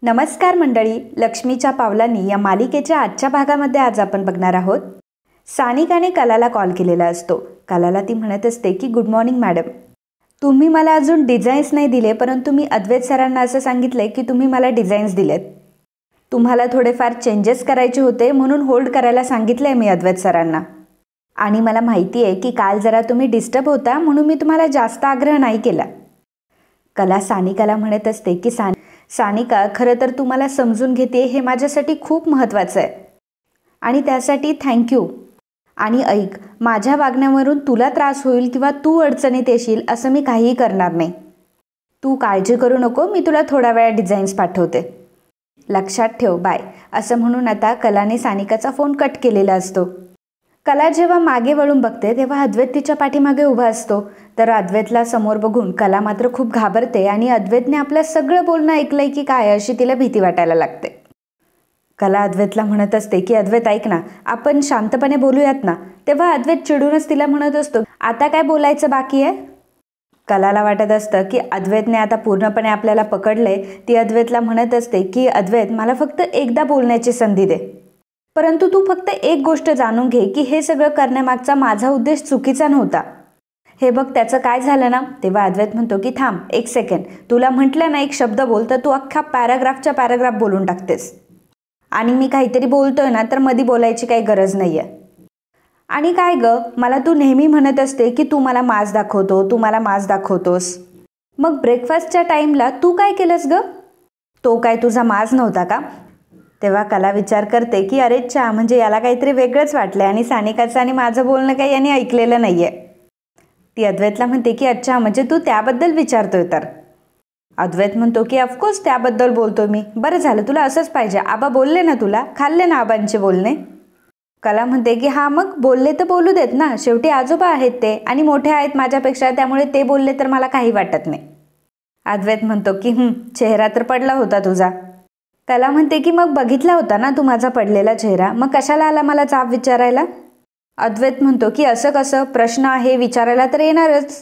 नमस्कार मंडळी, लक्ष्मीच्या पावलांनी या मालिकेच्या आजच्या भागामध्ये आज आपण बघणार आहोत. सानिकाने कलाला कॉल केलेला असतो. कलाला ती म्हणत असते की गुड मॉर्निंग मॅडम, तुम्ही मला अजून डिझाईन्स नाही दिले, परंतु मी अद्वैत सरांना असं सांगितलंय की तुम्ही मला डिझाईन्स दिलेत. तुम्हाला थोडेफार चेंजेस करायचे होते म्हणून होल्ड करायला सांगितलंय मी अद्वैत सरांना. आणि मला माहिती आहे की काल जरा तुम्ही डिस्टर्ब होता म्हणून मी तुम्हाला जास्त आग्रह नाही केला. कला सानिकाला म्हणत असते की सानिका, खरं तर तू मला समजून घेते हे माझ्यासाठी खूप महत्त्वाचं आहे आणि त्यासाठी थँक्यू. आणि ऐक, माझ्या वागण्यावरून तुला त्रास होईल किंवा तू अडचणीत येशील असं मी काहीही करणार नाही. तू काळजी करू नको, मी तुला थोडा वेळा डिझाईन्स पाठवते. लक्षात ठेव, बाय. असं म्हणून आता कलाने सानिकाचा फोन कट केलेला असतो. कला जेव्हा मागे वळून बघते तेव्हा अद्वैत तिच्या पाठीमागे उभा असतो. तर अद्वैतला समोर बघून कला मात्र खूप घाबरते आणि अद्वैतने आपलं सगळं बोलणं ऐकलंय की काय अशी तिला भीती वाटायला लागते. कला अद्वैतला म्हणत असते की अद्वैत ऐक ना, आपण शांतपणे बोलूयात ना. तेव्हा अद्वैत चिडूनच तिला म्हणत असतो, आता काय बोलायचं बाकी आहे. कलाला वाटत असतं की अद्वैतने आता पूर्णपणे आपल्याला पकडलंय. ती अद्वैतला म्हणत असते की अद्वैत, मला फक्त एकदा बोलण्याची संधी दे, परंतु तू फक्त एक गोष्ट जाणून घे की हे सगळं करण्यामागचा माझा उद्देश चुकीचा नव्हता. हे बघ त्याचं काय झालं ना. तेव्हा अद्वैत म्हणतो की थांब एक सेकंड, तुला म्हटलं ना एक शब्द बोल तर तू अख्खा पॅराग्राफच्या पॅराग्राफ बोलून टाकतेस. आणि मी काहीतरी बोलतोय ना तर मध्ये बोलायची काही गरज नाही आहे. आणि काय ग, मला तू नेहमी म्हणत असते की तू मला माज दाखवतो, तू मला माज दाखवतोस. मग ब्रेकफास्टच्या टाईमला तू काय केलंस ग? तो काय तुझा माज नव्हता का? तेव्हा कला विचार करते की अरे चा, म्हणजे याला काहीतरी वेगळंच वाटलंय आणि सानिकाचं आणि माझं बोलणं काही यांनी ऐकलेलं नाहीये. ती अद्वैतला म्हणते की अच्छा, म्हणजे तू त्याबद्दल विचारतोय तर. अद्वैत म्हणतो की ऑफकोर्स त्याबद्दल बोलतो मी. बरं झालं, तुला असंच पाहिजे. आबा बोलले ना तुला, खाल्ले ना आबांचे बोलणे. कला म्हणते की हा मग बोलले तर बोलू देत ना, शेवटी आजोबा आहेत ते आणि मोठे आहेत माझ्यापेक्षा, त्यामुळे ते बोलले तर मला काही वाटत नाही. अद्वैत म्हणतो की चेहरा तर पडला होता तुझा. कला म्हणते की मग बघितला होता ना तू माझा पडलेला चेहरा, मग कशाला आला मला जाब विचारायला. अद्वैत म्हणतो की असं कसं, प्रश्न आहे विचारायला तर येणारच.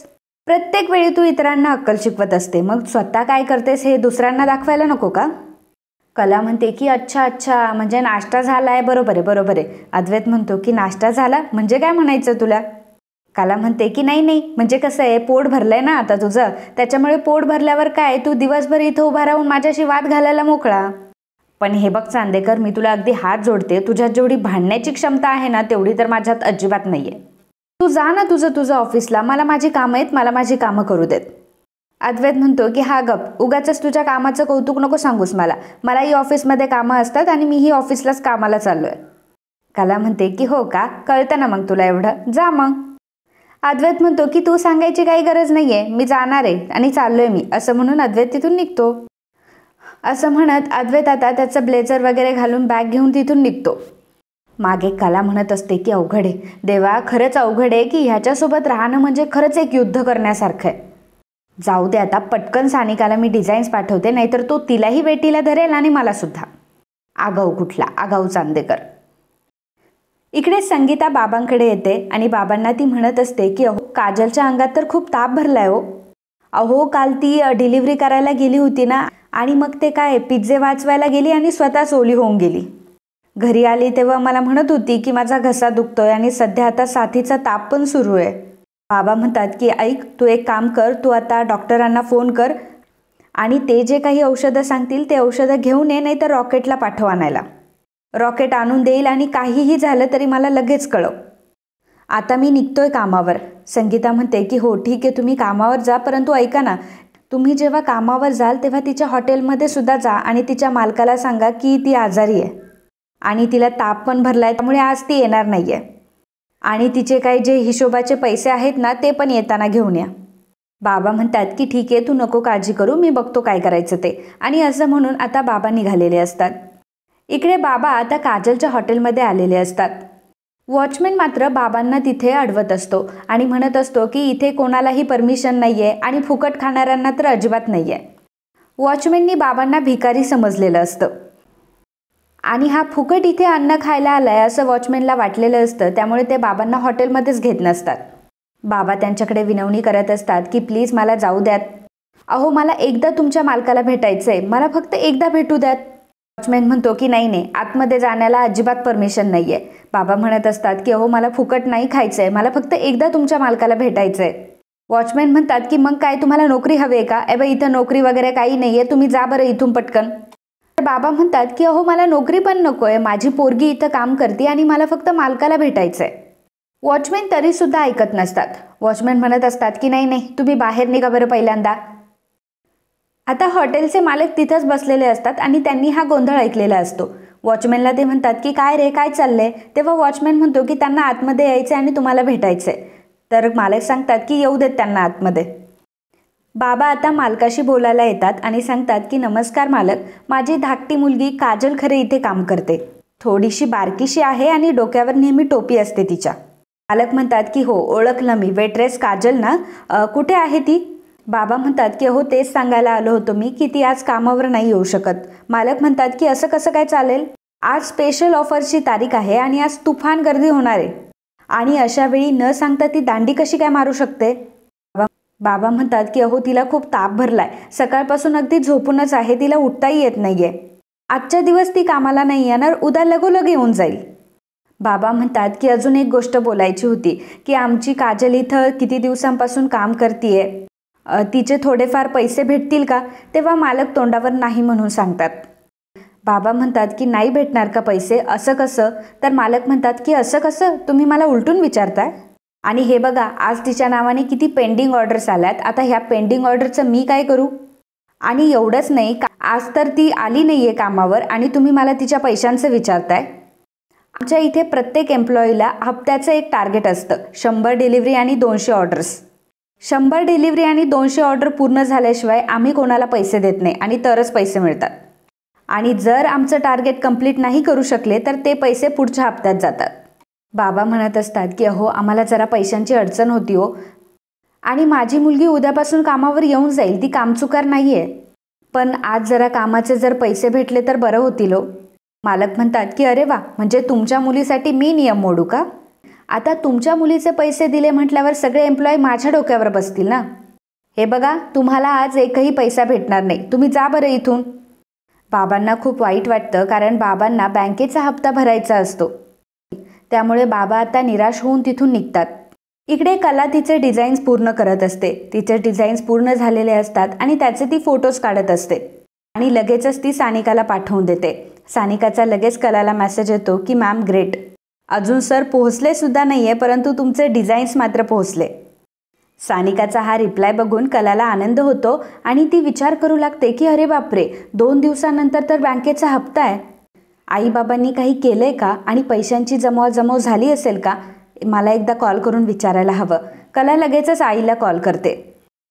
प्रत्येक वेळी तू इतरांना अक्कल शिकवत असते, मग स्वतः काय करतेस हे दुसऱ्यांना दाखवायला नको का? कला म्हणते की अच्छा, म्हणजे नाश्ता झालाय. बरोबर आहे. अद्वैत म्हणतो की नाश्ता झाला म्हणजे काय म्हणायचं तुला? कला म्हणते की नाही, म्हणजे कसं आहे, पोट भरलंय ना आता तुझं, त्याच्यामुळे पोट भरल्यावर काय तू दिवसभर इथं उभा राहून माझ्याशी वाद घालायला मोकळा. पण हे बघ चांदेकर, मी तुला अगदी हात जोडते, तुझ्यात जेवढी भांडण्याची क्षमता आहे ना तेवढी तर माझ्यात अजिबात नाहीये. तू जा ना तुझं ऑफिसला, मला माझी कामं आहेत, मला माझी कामं करू देत. अद्वैत म्हणतो की हा गप, उगाचच तुझ्या कामाचं कौतुक नको सांगूस मला. मलाही ऑफिसमध्ये कामं असतात आणि मीही ऑफिसलाच कामाला चाललोय. कला म्हणते की हो का, कळतं ना मग तुला एवढं, जा मग. अद्वैत म्हणतो की तू सांगायची काही गरज नाहीये, मी जाणार आहे आणि चाललोय मी. असं म्हणून अद्वैत तिथून निघतो. असं म्हणत अद्वैत आता त्याचं ब्लेझर वगैरे घालून बॅग घेऊन तिथून निघतो. मागे कला म्हणत असते की अवघड आहे देवा, खरंच अवघड आहे की ह्याच्यासोबत राहणं म्हणजे खरंच एक युद्ध करण्यासारखं आहे. जाऊ दे आता, पटकन सानिकाला मी डिझाईन्स पाठवते, नाहीतर तो तिलाही वेटीला धरेल आणि मला सुद्धा. आगाऊ चांदेकर. इकडे संगीता बाबांकडे येते आणि बाबांना ती म्हणत असते की अहो, काजलच्या अंगात तर खूप ताप भरलाय हो. अहो, काल ती डिलिव्हरी करायला गेली होती ना, आणि मग ते काय पिझ्झे वाचवायला गेली आणि स्वतःच ओली होऊन गेली. घरी आली तेव्हा मला म्हणत होती की माझा घसा दुखतोय आणि सध्या आता साथीचा ताप पण सुरू आहे. बाबा म्हणतात की ऐक, तू एक काम कर, तू आता डॉक्टरांना फोन कर आणि ते जे काही औषधं सांगतील ते औषधं घेऊन ये, नाही तर रॉकेटला पाठव आणायला. रॉकेट आणून देईल आणि काहीही झालं तरी मला लगेच कळव. आता मी निघतोय कामावर. संगीता म्हणते की हो ठीक आहे, तुम्ही कामावर जा, परंतु ऐका ना, तुम्ही जेव्हा कामावर जाल तेव्हा तिच्या हॉटेलमध्ये सुद्धा जा आणि तिच्या मालकाला सांगा की ती आजारी आहे आणि तिला ताप पण भरलाय, त्यामुळे आज ती येणार नाहीये. आणि तिचे काही जे हिशोबाचे पैसे आहेत ना ते पण येताना घेऊन या. बाबा म्हणतात की ठीक आहे, तू नको काळजी करू, मी बघतो काय करायचं ते. आणि असं म्हणून आता बाबा निघालेले असतात. इकडे बाबा आता काजलच्या हॉटेलमध्ये आलेले असतात. वॉचमॅन मात्र बाबांना तिथे अडवत असतो आणि म्हणत असतो की इथे कोणालाही परमिशन नाहीये आणि फुकट खाणाऱ्यांना तर अजिबात नाहीये. वॉचमॅननी बाबांना भिकारी समजलेलं असतं आणि हा फुकट इथे अन्न खायला आलाय असं वॉचमॅनला वाटलेलं असतं, त्यामुळे ते बाबांना हॉटेलमध्येच घेत नसतात. बाबा त्यांच्याकडे विनवणी करत असतात की प्लीज मला जाऊ द्यात. अहो मला एकदा तुमच्या मालकाला भेटायचं आहे, मला फक्त एकदा भेटू द्यात. वॉचमॅन म्हणतो की नाही नाही, आतमध्ये जाण्याला अजिबात परमिशन नाही आहे. बाबा म्हणत असतात की अहो मला फुकट नाही खायचं आहे, मला फक्त एकदा तुमच्या मालकाला भेटायचं आहे. वॉचमॅन म्हणतात की मग काय तुम्हाला नोकरी हवी आहे का? बाई इथं नोकरी वगैरे काही नाही आहे, तुम्ही जा बरं इथून पटकन. तर बाबा म्हणतात की अहो मला नोकरी पण नको आहे, माझी पोरगी इथं काम करते आणि मला फक्त मालकाला भेटायचं आहे. वॉचमॅन तरीसुद्धा ऐकत नसतात. वॉचमॅन म्हणत असतात की नाही नाही, तुम्ही बाहेर निघा बरं पहिल्यांदा. आता हॉटेलचे मालक तिथंच बसलेले असतात आणि त्यांनी हा गोंधळ ऐकलेला असतो. वॉचमॅनला ते म्हणतात की काय रे, काय चाललंय? तेव्हा वॉचमॅन म्हणतो की त्यांना आतमध्ये यायचं आणि तुम्हाला भेटायचंय. तर मालक सांगतात की येऊ देत त्यांना आतमध्ये. बाबा आता मालकाशी बोलायला येतात आणि सांगतात की नमस्कार मालक, माझी धाकटी मुलगी काजल खरे इथे काम करते. थोडीशी बारकीशी आहे आणि डोक्यावर नेहमी टोपी असते तिच्या. मालक म्हणतात की हो ओळखलं मी, वेट्रेस काजल ना, कुठे आहे ती? बाबा म्हणतात की हो तेच सांगायला आलो होतो मी की ती आज कामावर नाही येऊ शकत. मालक म्हणतात की असं कसं काय चालेल? आज स्पेशल ऑफरची तारीख आहे आणि आज तुफान गर्दी होणार आहे आणि अशा वेळी न सांगता ती दांडी कशी काय मारू शकते? बाबा म्हणतात की अहो तिला खूप ताप भरलाय, सकाळपासून अगदी झोपूनच आहे, तिला उठताही येत नाहीये. आजच्या दिवस ती कामाला नाही येणार, उद्या लगोलग येऊन जाईल. बाबा म्हणतात की अजून एक गोष्ट बोलायची होती की आमची काजल इथं किती दिवसांपासून काम करतीये, तिचे थोडेफार पैसे भेटतील का? तेव्हा मालक तोंडावर नाही म्हणून सांगतात. बाबा म्हणतात की नाही भेटणार का पैसे? असं कसं? तर मालक म्हणतात की असं कसं, तुम्ही मला उलटून विचारताय? आणि हे बघा आज तिच्या नावाने किती पेंडिंग ऑर्डर्स आल्यात, आता ह्या पेंडिंग ऑर्डरचं मी काय करू? आणि एवढंच नाही, आज तर ती आली नाहीये कामावर आणि तुम्ही मला तिच्या पैशांचं विचारताय. आमच्या इथे प्रत्येक एम्प्लॉईला हप्त्याचं एक टार्गेट असतं, 100 डिलिव्हरी आणि 200 ऑर्डर्स. 100 डिलिव्हरी आणि 200 ऑर्डर पूर्ण झाल्याशिवाय आम्ही कोणाला पैसे देत नाही आणि तरच पैसे मिळतात. आणि जर आमचं टार्गेट कंप्लीट नाही करू शकले तर ते पैसे पुढच्या हप्त्यात जातात. बाबा म्हणत असतात की अहो आम्हाला जरा पैशांची अडचण होती हो, आणि माझी मुलगी उद्यापासून कामावर येऊन जाईल, ती कामचुकार नाही आहे, पण आज जरा कामाचे जर पैसे भेटले तर बरं होतील हो. मालक म्हणतात की अरे वा, म्हणजे तुमच्या मुलीसाठी मी नियम मोडू का? आता तुमच्या मुलीचे पैसे दिले म्हटल्यावर सगळे एम्प्लॉई माझ्या डोक्यावर बसतील ना. हे बघा तुम्हाला आज एकही पैसा भेटणार नाही, तुम्ही जा बरं इथून. बाबांना खूप वाईट वाटतं, कारण बाबांना बँकेचा हप्ता भरायचा असतो. त्यामुळे बाबा आता निराश होऊन तिथून निघतात. इकडे कला तिचे डिझाईन्स पूर्ण करत असते. तिचे डिझाईन्स पूर्ण झालेले असतात आणि त्याचे ती फोटोज काढत असते आणि लगेचच ती सानिकाला पाठवून देते. सानिकाचा लगेच कलाला मेसेज येतो की मॅम ग्रेट, अजून सर पोहोचले सुद्धा नाहीये परंतु तुमचे डिझाईन्स मात्र पोहोचले. सानिकाचा हा रिप्लाय बघून कलाला आनंद होतो आणि ती विचार करू लागते की अरे बापरे, 2 दिवसानंतर तर बँकेचा हप्ता आहे. आईबाबांनी काही केलंय का आणि पैशांची जमवाजमव झाली असेल का? मला एकदा कॉल करून विचारायला हवं. कला लगेचच आईला कॉल करते.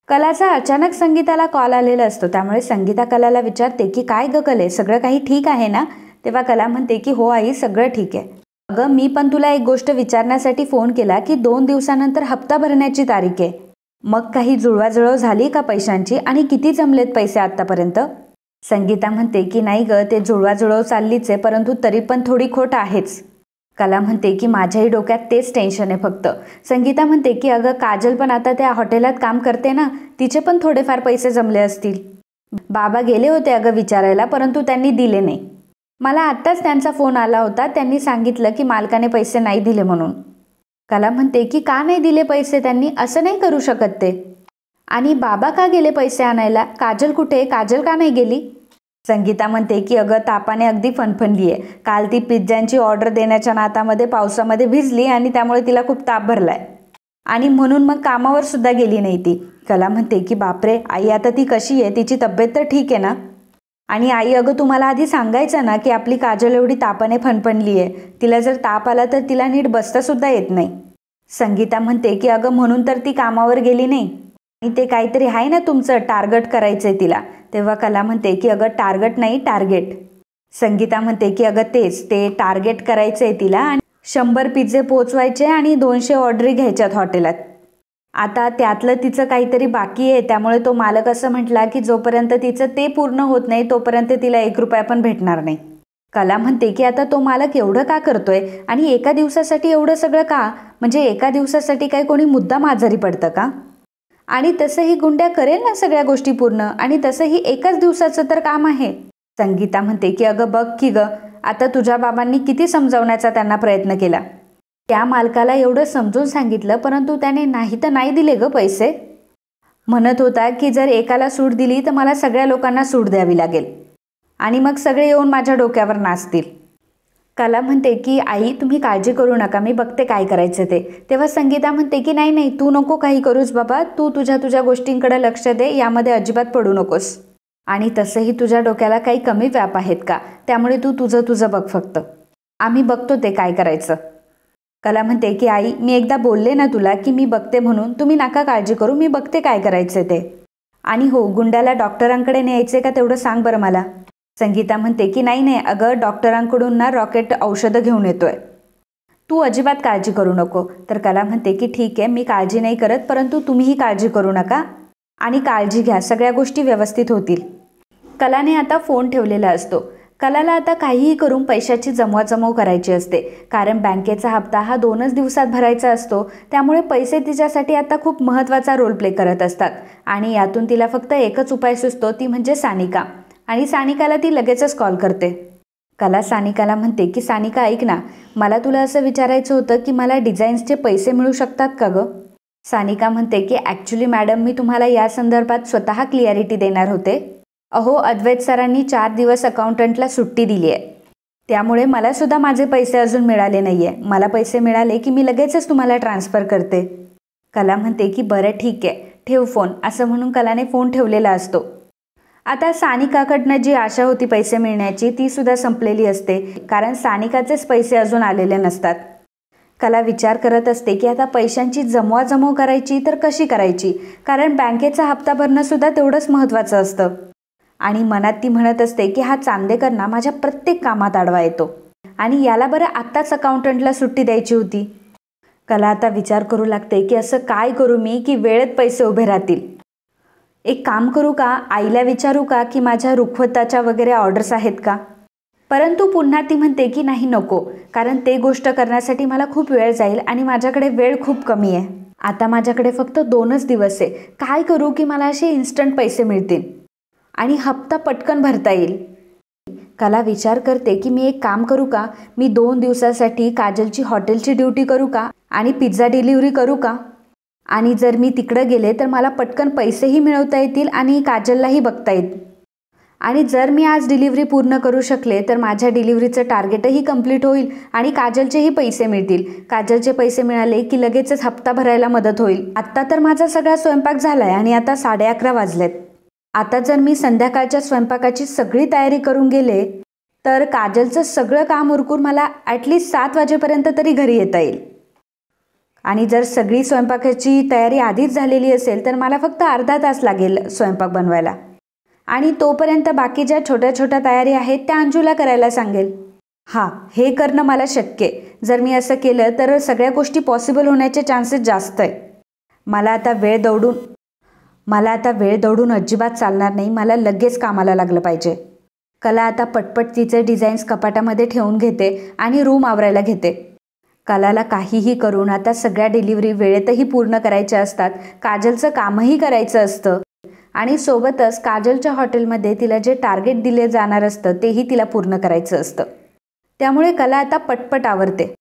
कलाचा अचानक संगीताला कॉल आलेला असतो, त्यामुळे संगीता कलाला विचारते की काय ग कले, सगळं काही ठीक आहे ना? तेव्हा कला म्हणते की हो आई, सगळं ठीक आहे. अगं मी पण तुला एक गोष्ट विचारण्यासाठी फोन केला की 2 दिवसानंतर हप्ता भरण्याची तारीख आहे. मग काही जुळवाजुळव झाली का पैशांची आणि किती जमलेत पैसे आत्तापर्यंत? संगीता म्हणते की नाही ग, ते जुळवाजुळव चाललीच आहे, परंतु तरी पण थोडी खोट आहेच. कला म्हणते की माझ्याही डोक्यात तेच टेन्शन आहे फक्त. संगीता म्हणते की अगं काजल पण आता त्या हॉटेलात काम करते ना, तिचे पण थोडेफार पैसे जमले असतील. बाबा गेले होते अगं विचारायला, परंतु त्यांनी दिले नाही. मला आत्ताच त्यांचा फोन आला होता, त्यांनी सांगितलं की मालकाने पैसे नाही दिले म्हणून. कला म्हणते की का नाही दिले पैसे त्यांनी? असं नाही करू शकत ते. आणि बाबा का गेले पैसे आणायला? काजल कुठे? काजल का नाही गेली? संगीता म्हणते की अगं तापाने अगदी फणफणली आहे. काल ती पिझ्झ्यांची ऑर्डर देण्याच्या नातामध्ये पावसामध्ये भिजली आणि त्यामुळे तिला खूप ताप भरलाय आणि म्हणून मग कामावर सुद्धा गेली नाही ती. कला म्हणते की बापरे आई, आता ती कशी आहे? तिची तब्येत तर ठीक आहे ना? आणि आई अगं तुम्हाला आधी सांगायचं ना की आपली काजल एवढी तापाने फणफणली आहे, तिला जर ताप आला तर तिला नीट बसता सुद्धा येत नाही. संगीता म्हणते की अगं म्हणून तर ती कामावर गेली नाही, आणि ते काहीतरी आहे ना तुमचं, टार्गेट करायचंय तिला. तेव्हा कला म्हणते की अगं टार्गेट नाही, टार्गेट. संगीता म्हणते की अगं तेच, ते टार्गेट करायचंय तिला आणि 100 पिझ्झे पोचवायचे आणि 200 ऑर्डरी घ्यायच्यात हॉटेलात. आता त्यातलं तिचं काहीतरी बाकी आहे, त्यामुळे तो मालक असं म्हटला की जोपर्यंत तिचं ते पूर्ण होत नाही तोपर्यंत तिला 1 रुपया पण भेटणार नाही. कला म्हणते की आता तो मालक एवढं का करतोय आणि एका दिवसासाठी एवढं सगळं का? म्हणजे एका दिवसासाठी काही कोणी मुद्दाम आजारी पडतं का? आणि तसंही गुंड्या करेल ना सगळ्या गोष्टी पूर्ण, आणि तसंही एकाच दिवसाचं तर काम आहे. संगीता म्हणते की अगं बघ की ग, आता तुझ्या बाबांनी किती समजावण्याचा त्यांना प्रयत्न केला. त्या मालकाला एवढं समजून सांगितलं, परंतु त्याने नाही तर नाही दिले ग पैसे. म्हणत होता की जर एकाला सूट दिली तर मला सगळ्या लोकांना सूट द्यावी लागेल आणि मग सगळे येऊन माझ्या डोक्यावर नाचतील. कला म्हणते की आई तुम्ही काळजी करू नका, मी बघते काय करायचं ते. तेव्हा संगीता म्हणते की नाही नाही, तू नको काही करूस बाबा, तू तुझ्या गोष्टींकडे लक्ष दे, यामध्ये अजिबात पडू नकोस. आणि तसंही तुझ्या डोक्याला काही कमी व्याप आहेत का, त्यामुळे तू तुझं बघ फक्त, आम्ही बघतो ते काय करायचं. कला म्हणते की आई मी एकदा बोलले ना तुला की मी बघते म्हणून, तुम्ही नका काळजी करू, मी बघते काय करायचं ते. आणि हो, गुंड्याला डॉक्टरांकडे न्यायचे का तेवढं सांग बरं मला. संगीता म्हणते की नाही नाही अगं, डॉक्टरांकडून ना रॉकेट औषधं घेऊन येतोय, तू अजिबात काळजी करू नको. तर कला म्हणते की ठीक आहे, मी काळजी नाही करत, परंतु तुम्हीही काळजी करू नका आणि काळजी घ्या, सगळ्या गोष्टी व्यवस्थित होतील. कलाने आता फोन ठेवलेला असतो. कलाला आता काहीही करून पैशाची जमवाजमव करायची असते, कारण बँकेचा हप्ता हा 2च दिवसात भरायचा असतो. त्यामुळे पैसे तिच्यासाठी आता खूप महत्त्वाचा रोल प्ले करत असतात. आणि यातून तिला फक्त एकच उपाय सुचतो, ती म्हणजे सानिका. आणि सानिकाला ती लगेचच कॉल करते. कला सानिकाला म्हणते की सानिका ऐक ना, मला तुला असं विचारायचं होतं की मला डिझाईन्सचे पैसे मिळू शकतात का गं. सानिका म्हणते की ॲक्च्युली मॅडम, मी तुम्हाला या संदर्भात स्वतः क्लिअरिटी देणार होते. अहो, अद्वैत सरांनी 4 दिवस अकाउंटंटला सुट्टी दिली आहे, त्यामुळे मला सुद्धा माझे पैसे अजून मिळाले नाही आहे. मला पैसे मिळाले की मी लगेचच तुम्हाला ट्रान्सफर करते. कला म्हणते की बरं ठीक आहे, ठेव फोन, असं म्हणून कलाने फोन ठेवलेला असतो. आता सानिकाकडनं जी आशा होती पैसे मिळण्याची ती सुद्धा संपलेली असते, कारण सानिकाचेच पैसे अजून आलेले नसतात. कला विचार करत असते की आता पैशांची जमवाजमव करायची तर कशी करायची, कारण बँकेचा हप्ता भरणं सुद्धा तेवढंच महत्त्वाचं असतं. आणि मनात ती म्हणत असते की हा चांदेकर ना माझ्या प्रत्येक कामात आडवा येतो, आणि याला बरं आत्ताच अकाउंटंटला सुट्टी द्यायची होती. कला आता विचार करू लागते की असं काय करू मी की वेळेत पैसे उभे राहतील. एक काम करू का, आईला विचारू का की माझ्या रुखवताच्या वगैरे ऑर्डर्स आहेत का. परंतु पुन्हा ती म्हणते की नाही नको, कारण ते गोष्ट करण्यासाठी मला खूप वेळ जाईल आणि माझ्याकडे वेळ खूप कमी आहे. आता माझ्याकडे फक्त 2च दिवस आहे, काय करू की मला असे इन्स्टंट पैसे मिळतील आणि हप्ता पटकन भरता येईल. कला विचार करते की मी एक काम करू का, मी 2 दिवसासाठी काजलची हॉटेलची ड्युटी करू का आणि पिझ्झा डिलिव्हरी करू का. आणि जर मी तिकडं गेले तर मला पटकन पैसेही मिळवता येतील आणि काजललाही बघता येईल. आणि जर मी आज डिलिव्हरी पूर्ण करू शकले तर माझ्या डिलिव्हरीचं टार्गेटही कंप्लीट होईल आणि काजलचेही पैसे मिळतील. काजलचे पैसे मिळाले की लगेचच हप्ता भरायला मदत होईल. आत्ता तर माझा सगळा स्वयंपाक झाला आहे आणि आता 11:30 वाजलेत. आता जर मी संध्याकाळच्या स्वयंपाकाची सगळी तयारी करून गेले तर काजलचं सगळं काम उरकून मला ॲटलिस्ट 7 वाजेपर्यंत तरी घरी येता येईल. आणि जर सगळी स्वयंपाकाची तयारी आधीच झालेली असेल तर मला फक्त अर्धा तास लागेल स्वयंपाक बनवायला, आणि तोपर्यंत बाकी ज्या छोट्या छोट्या तयारी आहेत त्या अंजूला करायला सांगेल. हां, हे करणं मला शक्य आहे. जर मी असं केलं तर सगळ्या गोष्टी पॉसिबल होण्याचे चान्सेस जास्त आहे. मला आता वेळ दौडून अजिबात चालणार नाही, मला लगेच कामाला लागलं पाहिजे. कला आता पटपट तिचे डिझाईन्स कपाटामध्ये ठेवून घेते आणि रूम आवरायला घेते. कलाला काहीही करून आता सगळ्या डिलिव्हरी वेळेतही पूर्ण करायच्या असतात, काजलचं कामही करायचं असतं आणि सोबतच काजलच्या हॉटेलमध्ये तिला जे टार्गेट दिले जाणार असतं तेही तिला पूर्ण करायचं असतं. त्यामुळे कला आता पटपट आवरते.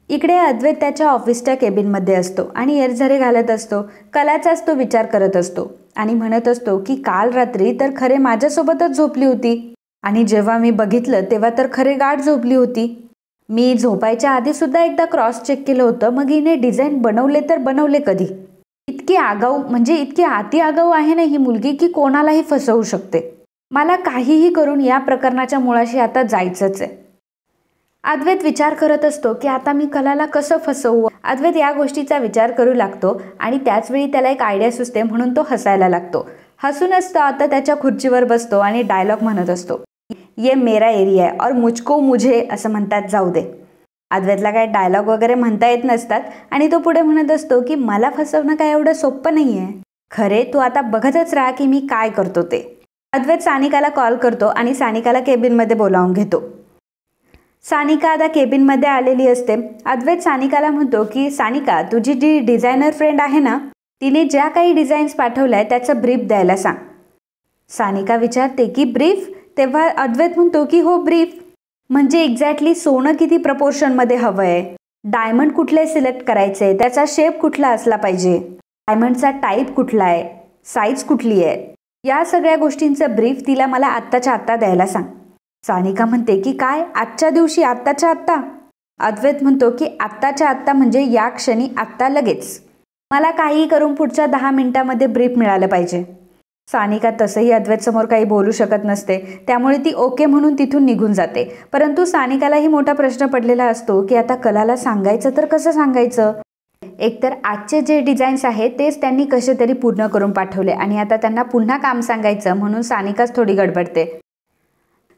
इकडे अद्वैत त्याच्या ऑफिसच्या केबिनमध्ये असतो आणि एरझरे घालत असतो. कलाचाच तो विचार करत असतो आणि म्हणत असतो की काल रात्री तर खरे माझ्यासोबतच झोपली होती आणि जेव्हा मी बघितलं तेव्हा तर खरे गाढ झोपली होती. मी झोपायच्या आधीसुद्धा एकदा क्रॉस चेक केलं होतं, मग हिने डिझाईन बनवले तर बनवले कधी. इतकी आगाऊ, म्हणजे इतकी अति आगाऊ आहे ना ही मुलगी की कोणालाही फसवू शकते. मला काहीही करून या प्रकरणाच्या मुळाशी आता जायचंच आहे. अद्वैत विचार करत असतो की आता मी कलाला कसं फसवू. अद्वैत या गोष्टीचा विचार करू लागतो आणि त्याचवेळी त्याला एक आयडिया सुचते, म्हणून तो हसायला लागतो. हसूनच तो आता त्याच्या खुर्चीवर बसतो आणि डायलॉग म्हणत असतो, ये मेरा एरिया है और मुझको मुझे, असं म्हणतात जाऊ दे. अद्वैतला काय डायलॉग वगैरे म्हणता येत नसतात आणि तो पुढे म्हणत असतो की मला फसवणं काय एवढं सोपं नाही आहे. खरे तू आता बघतच राहा की मी काय करतो ते. अद्वैत सानिकाला कॉल करतो आणि सानिकाला केबिनमध्ये बोलावून घेतो. सानिका आता केबिनमध्ये आलेली असते. अद्वैत सानिकाला म्हणतो की सानिका, तुझी जी डिझायनर फ्रेंड आहे ना तिने ज्या काही डिझाईन्स पाठवल्या त्याचं ब्रीफ द्यायला सांग. सानिका विचारते की ब्रीफ? तेव्हा अद्वैत म्हणतो की हो ब्रीफ. म्हणजे एक्झॅक्टली सोनं किती प्रपोर्शनमध्ये हवं आहे, डायमंड कुठले सिलेक्ट करायचे, त्याचा शेप कुठला असला पाहिजे, डायमंडचा टाईप कुठला आहे, साईज कुठली आहे, या सगळ्या गोष्टींचं ब्रीफ तिला मला आत्ताच्या आत्ता द्यायला सांग. सानिका म्हणते की काय आजच्या दिवशी, आत्ताच्या आत्ता? अद्वैत म्हणतो की आत्ताच्या आत्ता म्हणजे या क्षणी, आत्ता लगेच. मला काही करून पुढच्या 10 मिनिटामध्ये ब्रीफ मिळालं पाहिजे. सानिका तसंही अद्वैत समोर काही बोलू शकत नसते, त्यामुळे ती ओके म्हणून तिथून निघून जाते. परंतु सानिकालाही मोठा प्रश्न पडलेला असतो की आता कलाला सांगायचं तर कसं सांगायचं. एकतर आजचे जे डिझाईन्स आहेत तेच त्यांनी कसे तरी पूर्ण करून पाठवले आणि आता त्यांना पुन्हा काम सांगायचं म्हणून सानिकाच थोडी गडबडते.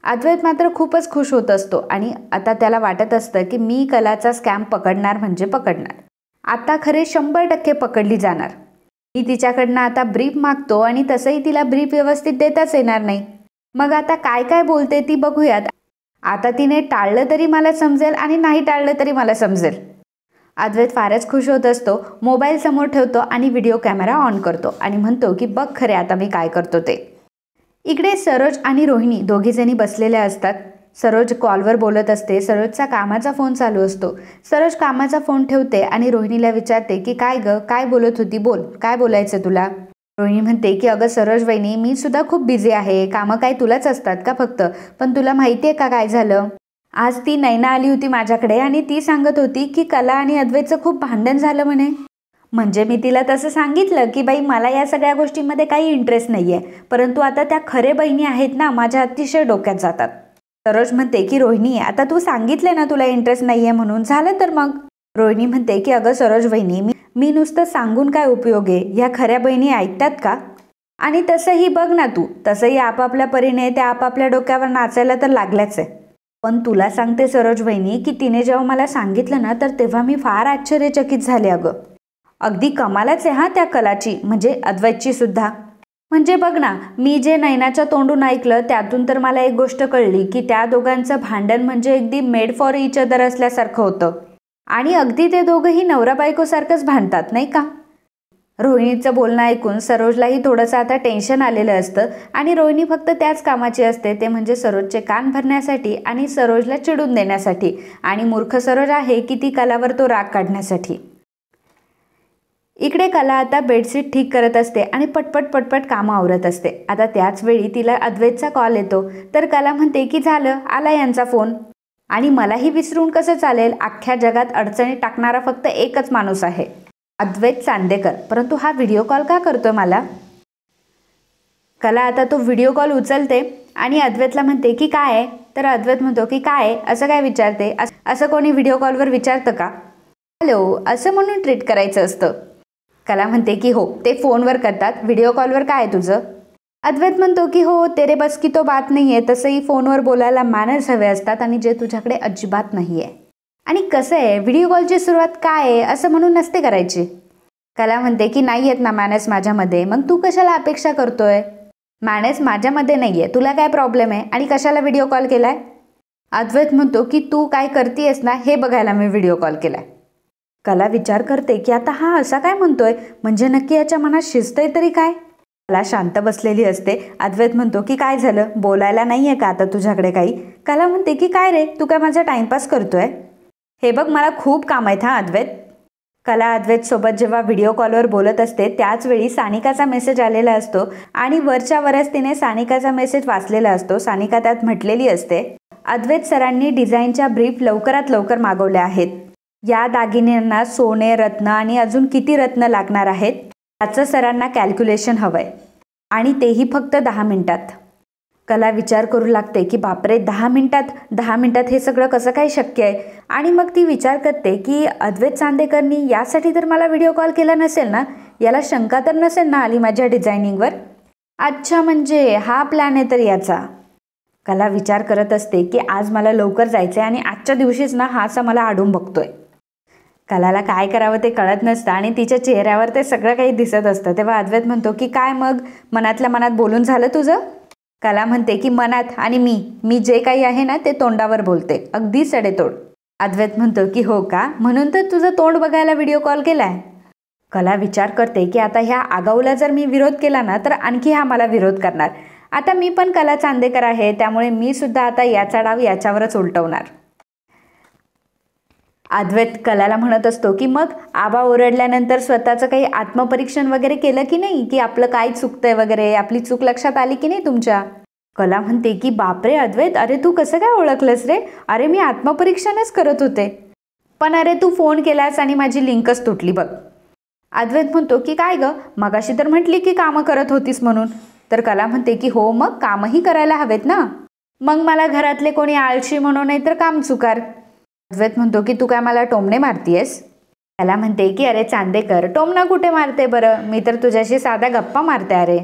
अद्वैत मात्र खूपच खुश होत असतो आणि आता त्याला वाटत असतं की मी कलाचा स्कॅम पकडणार म्हणजे पकडणार. आता खरे 100% पकडली जाणार. मी तिच्याकडनं आता ब्रीफ मागतो आणि तसंही तिला ब्रीफ व्यवस्थित देताच येणार नाही. मग आता काय काय बोलते ती बघूयात. आता तिने टाळलं तरी मला समजेल आणि नाही टाळलं तरी मला समजेल. अद्वैत फारच खुश होत असतो. मोबाईल समोर ठेवतो आणि व्हिडिओ कॅमेरा ऑन करतो आणि म्हणतो की बघ खरे आता मी काय करतो ते. इकडे सरोज आणि रोहिणी दोघीजणी बसलेल्या असतात. सरोज कॉलवर बोलत असते. सरोजचा कामाचा फोन चालू असतो. सरोज कामाचा फोन ठेवते आणि रोहिणीला विचारते की काय ग, काय बोलत होती, बोल, काय बोलायचं तुला. रोहिणी म्हणते की अगं सरोज वहिनी, मी सुद्धा खूप बिझी आहे. कामं काय तुलाच असतात का फक्त? पण तुला माहिती आहे का काय झालं? आज ती नैना आली होती माझ्याकडे आणि ती सांगत होती की कला आणि अद्वैतचं खूप भांडण झालं म्हणे. म्हणजे मी तिला तसं सांगितलं की बाई मला या सगळ्या गोष्टींमध्ये काही इंटरेस्ट नाही आहे, परंतु आता त्या खरे बहिणी आहेत ना, माझ्या अतिशय डोक्यात जातात. सरोज म्हणते की रोहिणी, आता तू सांगितले ना तुला इंटरेस्ट नाही आहे म्हणून, झालं तर मग. रोहिणी म्हणते की अगं सरोज वहिनी, मी नुसतं सांगून काय उपयोग आहे, ह्या खऱ्या बहिणी ऐकतात का? आणि तसंही बघ ना तू, तसंही आपापल्या परीने त्या आपापल्या डोक्यावर नाचायला तर लागल्याच आहे. पण तुला सांगते सरोज वहिनी की तिने जेव्हा मला सांगितलं ना तर तेव्हा मी फार आश्चर्यचकित झाले. अगं अगदी कमालच आहे हा त्या कलाची, म्हणजे अद्वैतची सुद्धा. म्हणजे बघ ना, मी जे नैनाच्या तोंडून ऐकलं त्यातून तर मला एक गोष्ट कळली की त्या दोघांचं भांडण म्हणजे अगदी मेड फॉर इच अदर असल्यासारखं होतं आणि अगदी ते दोघंही नवरा बायकोसारखंच भांडतात नाही का. रोहिणीचं बोलणं ऐकून सरोजलाही थोडंसं आता टेन्शन आलेलं असतं आणि रोहिणी फक्त त्याच कामाची असते, ते म्हणजे सरोजचे कान भरण्यासाठी आणि सरोजला चिडून देण्यासाठी, आणि मूर्ख सरोज आहे की ती कलावर तो राग काढण्यासाठी. इकडे कला आता बेडशीट ठीक करत असते आणि पटपट कामं आवरत असते. आता त्याच वेळी तिला अद्वैतचा कॉल येतो. तर कला म्हणते की झालं, आला यांचा फोन. आणि मलाही विसरून कसं चालेल, अख्ख्या जगात अडचणी टाकणारा फक्त एकच माणूस आहे, अद्वैत चांदेकर. परंतु हा व्हिडिओ कॉल का करतोय मला? कला आता तो व्हिडिओ कॉल उचलते आणि अद्वैतला म्हणते की काय आहे. तर अद्वैत म्हणतो की काय आहे असं काय विचारते, असं कोणी व्हिडिओ कॉलवर विचारतं का? हॅलो असं म्हणून ट्रीट करायचं असतं. कला म्हणते की हो, ते फोनवर करतात, व्हिडिओ कॉलवर काय आहे तुझं? अद्वैत म्हणतो की हो, तेरे बस की तो बात नाही आहे. तसंही फोनवर बोलायला मॅनर्स हवे असतात आणि जे तुझ्याकडे अजिबात नाही आहे. आणि कसं आहे, व्हिडिओ कॉलची सुरुवात काय आहे असं म्हणून नसते करायची. कला म्हणते की नाही आहेत ना मॅनर्स माझ्यामध्ये, मग तू कशाला अपेक्षा करतोय? मॅनर्स माझ्यामध्ये नाही आहे, तुला काय प्रॉब्लेम आहे आणि कशाला व्हिडिओ कॉल केलाय? अद्वैत म्हणतो की तू काय करतेयस ना हे बघायला मी व्हिडिओ कॉल केलाय. कला विचार करते की आता हा असा काय म्हणतोय, म्हणजे नक्की याच्या मनात शिजतंय तरी काय. कला शांत बसलेली असते. अद्वैत म्हणतो की काय झालं, बोलायला नाही आहे का आता तुझ्याकडे काही? कला म्हणते की काय रे, तू काय माझा टाइमपास करतोय? हे बघ मला खूप काम आहेत हा अद्वैत. कला अद्वैत सोबत जेव्हा व्हिडिओ कॉलवर बोलत असते त्याच वेळी सानिकाचा मेसेज आलेला असतो आणि वरच्या वरच तिने सानिकाचा मेसेज वाचलेला असतो. सानिका त्यात म्हटलेली असते, अद्वैत सरांनी डिझाईनच्या ब्रीफ लवकरात लवकर मागवल्या आहेत. या दागिन्यांना सोने, रत्न आणि अजून किती रत्न लागणार आहेत याचं सरांना कॅल्क्युलेशन हवंय आणि तेही फक्त 10 मिनिटात. कला विचार करू लागते की बापरे, 10 मिनिटात हे सगळं कसं काय शक्य आहे. आणि मग ती विचार करते की अद्वैत चांदेकरनी यासाठी तर मला व्हिडिओ कॉल केला नसेल ना, याला शंका तर नसेल ना आली माझ्या डिझायनिंगवर. अच्छा, म्हणजे हा प्लॅन आहे तर याचा. कला विचार करत असते की आज मला लवकर जायचं आहे आणि आजच्या दिवशीच ना हा असा मला आडून बघतोय. कलाला काय करावं ते कळत नसतं आणि तिच्या चेहऱ्यावर ते सगळं काही दिसत असतं. तेव्हा अद्वैत म्हणतो की काय मग, मनातल्या मनात बोलून झालं तुझं? कला म्हणते की मनात आणि मी जे काही आहे ना ते तोंडावर बोलते, अगदी सडेतोड. अद्वैत म्हणतो की हो का, म्हणून तर तुझं तोंड बघायला व्हिडिओ कॉल केलाय? कला विचार करते की आता ह्या आगाऊला जर मी विरोध केला ना तर आणखी हा मला विरोध करणार. आता मी पण कला चांदेकर आहे, त्यामुळे मी सुद्धा आता याचा डाव याच्यावरच उलटवणार. अद्वैत कलाला म्हणत असतो की मग आबा ओरडल्यानंतर स्वतःचं काही आत्मपरीक्षण वगैरे केलं की नाही, की आपलं काय चुकतंय वगैरे, आपली चूक लक्षात आली की नाही तुमच्या. कला म्हणते की बापरे अद्वैत, अरे तू कसं काय ओळखलंस रे? अरे मी आत्मपरीक्षणच करत होते, पण अरे तू फोन केलास आणि माझी लिंकच तुटली बघ. अद्वैत म्हणतो की काय ग, मगाशी तर म्हटली की कामं करत होतीस म्हणून. तर कला म्हणते की हो, मग कामही करायला हवेत ना, मग मला घरातले कोणी आळशी म्हणू नाही तर काम चुकार. अद्वैत म्हणतो की तू काय मला टोमणे मारतीयस? कला म्हणते की अरे चांदेकर, टोमणा कुठे मारते बरं, मी तर तुझ्याशी साध्या गप्पा मारते. अरे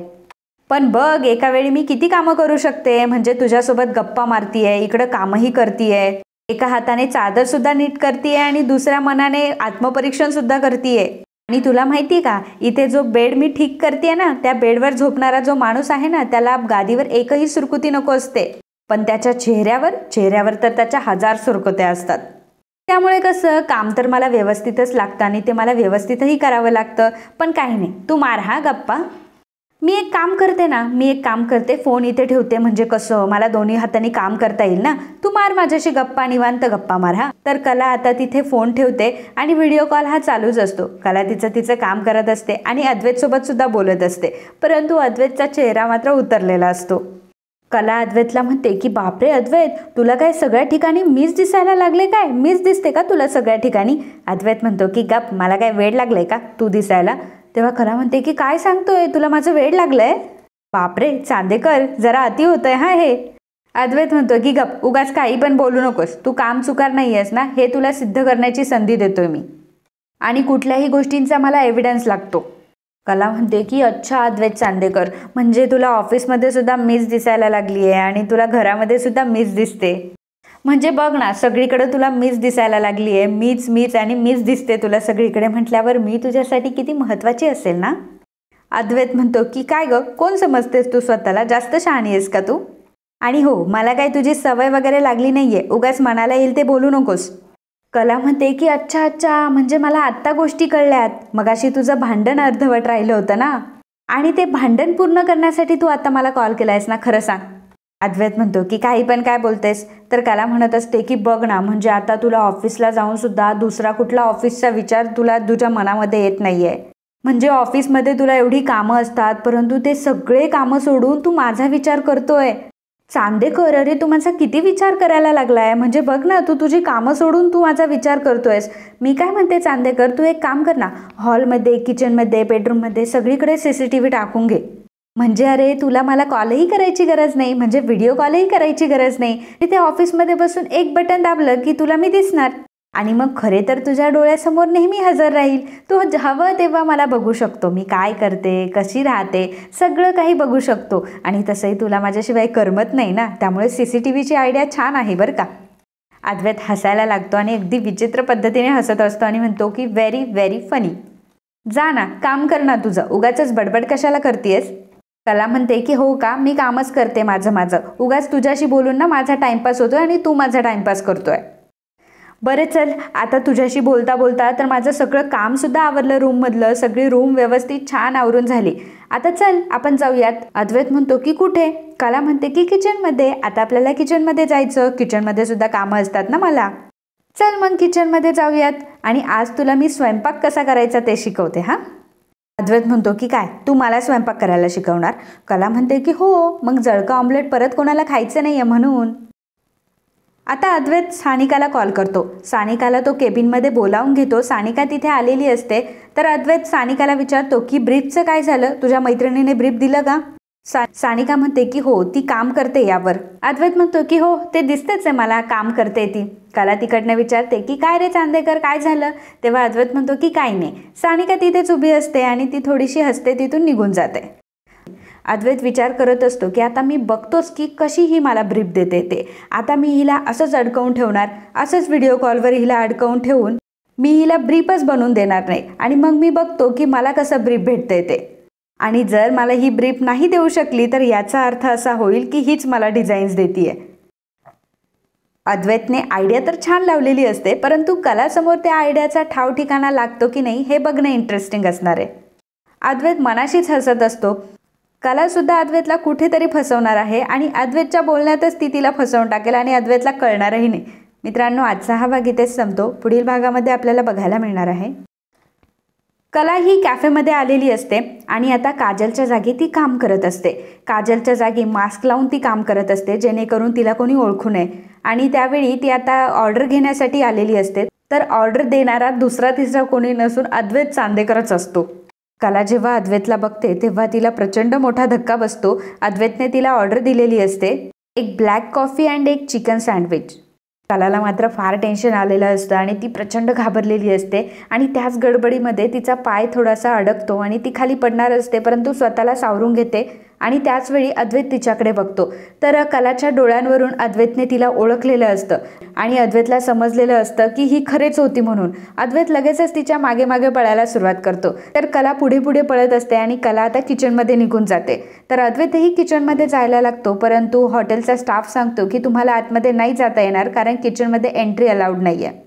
पण बघ एका वेळी मी किती कामं करू शकते, म्हणजे तुझ्यासोबत गप्पा मारतीये, इकडं कामही करतीये, एका हाताने चादर सुद्धा नीट करतीये आणि दुसऱ्या मनाने आत्मपरीक्षण सुद्धा करतीये. आणि तुला माहितीये का, इथे जो बेड मी ठीक करतेय ना, त्या बेडवर झोपणारा जो माणूस आहे ना, त्याला गादीवर एकही सुरकुती नको असते, पण त्याच्या चेहऱ्यावर तर त्याच्या 1000 सुरकुत्या असतात. त्यामुळे कसं काम तर मला व्यवस्थितच लागतं आणि ते मला व्यवस्थितही करावं लागतं. पण काही नाही, तू मार हा गप्पा. मी एक काम करते, फोन इथे ठेवते, म्हणजे कसं मला दोन्ही हातांनी काम करता येईल ना. तू मार माझ्याशी गप्पा, निवांत गप्पा मार हा. तर कला आता तिथे फोन ठेवते आणि व्हिडिओ कॉल हा चालूच असतो. कला तिचं काम करत असते आणि अद्वैत सोबत सुद्धा बोलत असते, परंतु अद्वैतचा चेहरा मात्र उतरलेला असतो. कला अद्वैतला म्हणते की बापरे अद्वैत, तुला काय सगळ्या ठिकाणी मीच दिसायला लागले काय? मीच दिसते का तुला सगळ्या ठिकाणी? अद्वैत म्हणतो की गप, मला काय वेड लागलंय का तू दिसायला? तेव्हा कला म्हणते की काय सांगतोय, तुला माझं वेड लागलंय? बापरे चांदेकर, जरा अति होतंय हा हे. अद्वैत म्हणतो की गप, उगाच काही पण बोलू नकोस, तू काम चुकार नाही आहेस ना, हे तुला सिद्ध करण्याची संधी देतोय मी, आणि कुठल्याही गोष्टींचा मला एव्हिडन्स लागतो. कला म्हणते की अच्छा अद्वैत चांदेकर, म्हणजे तुला ऑफिसमध्ये सुद्धा मीच दिसायला लागली आहे आणि तुला घरामध्ये सुद्धा मीच दिसते, म्हणजे बघ ना सगळीकडे तुला मीच दिसायला लागली आहे, मीच आणि मीच दिसते तुला सगळीकडे, म्हटल्यावर मी तुझ्यासाठी किती महत्त्वाची असेल ना. अद्वैत म्हणतो की काय ग, कोण समजतेस तू स्वतःला, जास्त शहाणी आहेस का तू? आणि हो, मला काय तुझी सवय वगैरे लागली नाहीये, उगाच मनाला येईल ते बोलू नकोस. कला म्हणते की अच्छा, म्हणजे मला आत्ता गोष्टी कळल्यात. मगाशी तुझं भांडण अर्धवट राहिलं होतं ना, आणि ते भांडण पूर्ण करण्यासाठी तू आता मला कॉल केलायस ना, खरं सांग. अद्वैत म्हणतो की काही पण काय बोलतेस? तर कला म्हणत असते की बघ ना, म्हणजे आता तुला ऑफिसला जाऊन सुद्धा दुसरा कुठला ऑफिसचा विचार तुला तुझ्या मनामध्ये येत नाहीये, म्हणजे ऑफिसमध्ये तुला एवढी कामं असतात, परंतु ते सगळे कामं सोडून तू माझा विचार करतोय. चांदेकर, अरे तू माझा किती विचार करायला लागलाय, म्हणजे बघ ना, तू तुझी कामं सोडून तू माझा विचार करतोयस. मी काय म्हणते चांदेकर, तू एक काम कर ना, हॉलमध्ये, किचनमध्ये, बेडरूममध्ये सगळीकडे CCTV टाकून घे, म्हणजे अरे तुला मला कॉलही करायची गरज नाही, म्हणजे व्हिडिओ कॉलही करायची गरज नाही. तिथे ऑफिसमध्ये बसून एक बटन दाबलं की तुला मी दिसणार, आणि मग खरे तर तुझ्या डोळ्यासमोर नेहमी हजर राहील. तू हवं तेव्हा मला बघू शकतो, मी काय करते, कशी राहते, सगळं काही बघू शकतो. आणि तसंही तुला माझ्याशिवाय करमत नाही ना, त्यामुळे CCTVची आयडिया छान आहे बरं का. अद्वैत हसायला लागतो आणि अगदी विचित्र पद्धतीने हसत असतो आणि म्हणतो की व्हेरी व्हेरी फनी. जा ना, काम कर ना तुझं, उगाचच बडबड कशाला करतेस? कला म्हणते की हो का, मी कामच करते माझं, उगाच तुझ्याशी बोलून ना माझा टाइमपास होतोय आणि तू माझा टाइमपास करतोय. बरं चल, आता तुझ्याशी बोलता बोलता तर माझं सगळं काम सुद्धा आवरलं, रूममधलं सगळी रूम व्यवस्थित छान आवरून झाली. आता चल आपण जाऊयात. अद्वैत म्हणतो की कुठे? कला म्हणते की किचनमध्ये. आता आपल्याला किचनमध्ये जायचं, किचनमध्ये सुद्धा कामं असतात ना मला. चल मग किचनमध्ये जाऊयात, आणि आज तुला मी स्वयंपाक कसा करायचा ते शिकवते हा. अद्वैत म्हणतो की काय, तू मला स्वयंपाक करायला शिकवणार? कला म्हणते की हो, मग जळका ऑमलेट परत कोणाला खायचं नाहीये म्हणून. आता अद्वैत सानिकाला कॉल करतो. सानिकाला तो केबिनमध्ये बोलावून घेतो. सानिका तिथे आलेली असते. तर अद्वैत सानिकाला विचारतो की ब्रीफचं काय झालं, तुझ्या मैत्रिणीने ब्रीफ दिलं का? सानिका म्हणते की हो, ती काम करते यावर. अद्वैत म्हणतो की हो, ते दिसतेच आहे मला, काम करते ती. कला तिकडनं विचारते की काय रे चांदेकर, काय झालं? तेव्हा अद्वैत म्हणतो की काही नाही. सानिका तिथेच उभी असते आणि ती थोडीशी हसते, तिथून निघून जाते. अद्वैत विचार करत असतो की आता मी बघतोच की कशी ही मला ब्रीफ देते ते. आता मी हिला असंच अडकवून ठेवणार, असंच व्हिडिओ कॉलवर हिला अडकवून ठेवून मी हिला ब्रीफच बनवून देणार नाही, आणि मग मी बघतो की मला कसं ब्रीफ भेटते ते. आणि जर मला ही ब्रीफ नाही देऊ शकली तर याचा अर्थ असा होईल की हीच मला डिझाईन्स देतीये. अद्वैतने आयडिया तर छान लावलेली असते, परंतु कलासमोर त्या आयडियाचा ठाव ठिकाणा लागतो की नाही हे बघणं इंटरेस्टिंग असणार आहे. अद्वैत मनाशीच हसत असतो. कलासुद्धा अद्वैतला कुठेतरी फसवणार आहे आणि अद्वैतच्या बोलण्यातच ती तिला फसवून टाकेल आणि अद्वैतला कळणारही नाही. मित्रांनो, आजचा हा भाग इथेच संपतो. पुढील भागामध्ये आपल्याला बघायला मिळणार आहे कला ही कॅफेमध्ये आलेली असते आणि आता काजलच्या जागी ती काम करत असते. काजलच्या जागी मास्क लावून ती काम करत असते जेणेकरून तिला कोणी ओळखू नये. आणि त्यावेळी ती आता ऑर्डर घेण्यासाठी आलेली असते. तर ऑर्डर देणारा दुसरा तिसरा कोणी नसून अद्वैत चांदेकरच असतो. कला जेव्हा अद्वैतला बघते तेव्हा तिला प्रचंड मोठा धक्का बसतो. अद्वैतने तिला ऑर्डर दिलेली असते एक ब्लॅक कॉफी अँड एक चिकन सँडविच. कलाला मात्र फार टेन्शन आलेलं असतं आणि ती प्रचंड घाबरलेली असते आणि त्याच गडबडीमध्ये तिचा पाय थोडासा अडकतो आणि ती खाली पडणार असते, परंतु स्वतःला सावरून घेते आणि त्याचवेळी अद्वैत तिच्याकडे बघतो. तर कलाच्या डोळ्यांवरून अद्वैतने तिला ओळखलेलं असतं आणि अद्वैतला समजलेलं असतं की ही खरेच होती म्हणून. अद्वैत लगेचच तिच्या मागे मागे पळायला सुरुवात करतो. तर कला पुढे पुढे पळत असते आणि कला आता किचनमध्ये निघून जाते. तर अद्वैतही किचनमध्ये जायला लागतो, परंतु हॉटेलचा स्टाफ सांगतो की तुम्हाला आतमध्ये नाही जाता येणार कारण किचनमध्ये एंट्री अलाउड नाही आहे.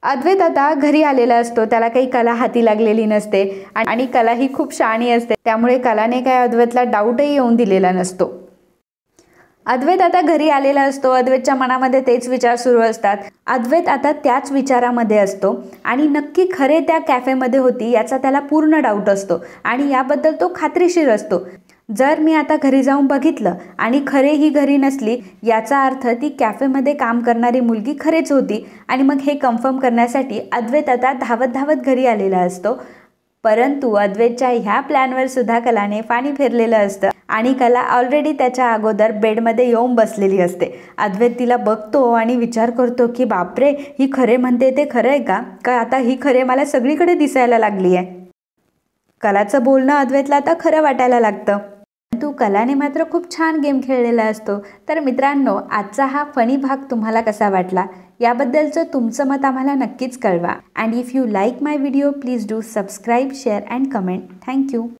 अद्वैत आता घरी आलेला असतो. त्याला काही कला हाती लागलेली नसते आणि कला ही खूप शहाणी असते, त्यामुळे कलाने काय अद्वैतला डाऊटही येऊन दिलेला नसतो. अद्वैत आता घरी आलेला असतो. अद्वैतच्या मनामध्ये तेच विचार सुरू असतात. अद्वैत आता त्याच विचारामध्ये असतो आणि नक्की खरे त्या कॅफेमध्ये होती याचा त्याला पूर्ण डाऊट असतो आणि याबद्दल तो खात्रीशीर असतो. जर मी आता घरी जाऊन बघितलं आणि खरे ही घरी नसली याचा अर्थ ती कॅफेमध्ये काम करणारी मुलगी खरेच होती आणि मग हे कन्फर्म करण्यासाठी अद्वैत आता धावत धावत घरी आलेला असतो. परंतु अद्वैतच्या ह्या प्लॅनवर सुद्धा कलाने पाणी फेरलेलं असतं आणि कला ऑलरेडी त्याच्या अगोदर बेडमध्ये येऊन बसलेली असते. अद्वैत तिला बघतो आणि विचार करतो की बापरे, ही खरे म्हणते ते खरं आहे का आता ही खरे मला सगळीकडे दिसायला लागली आहे. कलाचं बोलणं अद्वैतला आता खरं वाटायला लागतं. परंतु कलाने मात्र खूप छान गेम खेळलेला असतो. तर मित्रांनो, आजचा हा फनी भाग तुम्हाला कसा वाटला याबद्दलचं तुमचं मत आम्हाला नक्कीच कळवा. And if you like my video please do subscribe, share and comment. Thank you.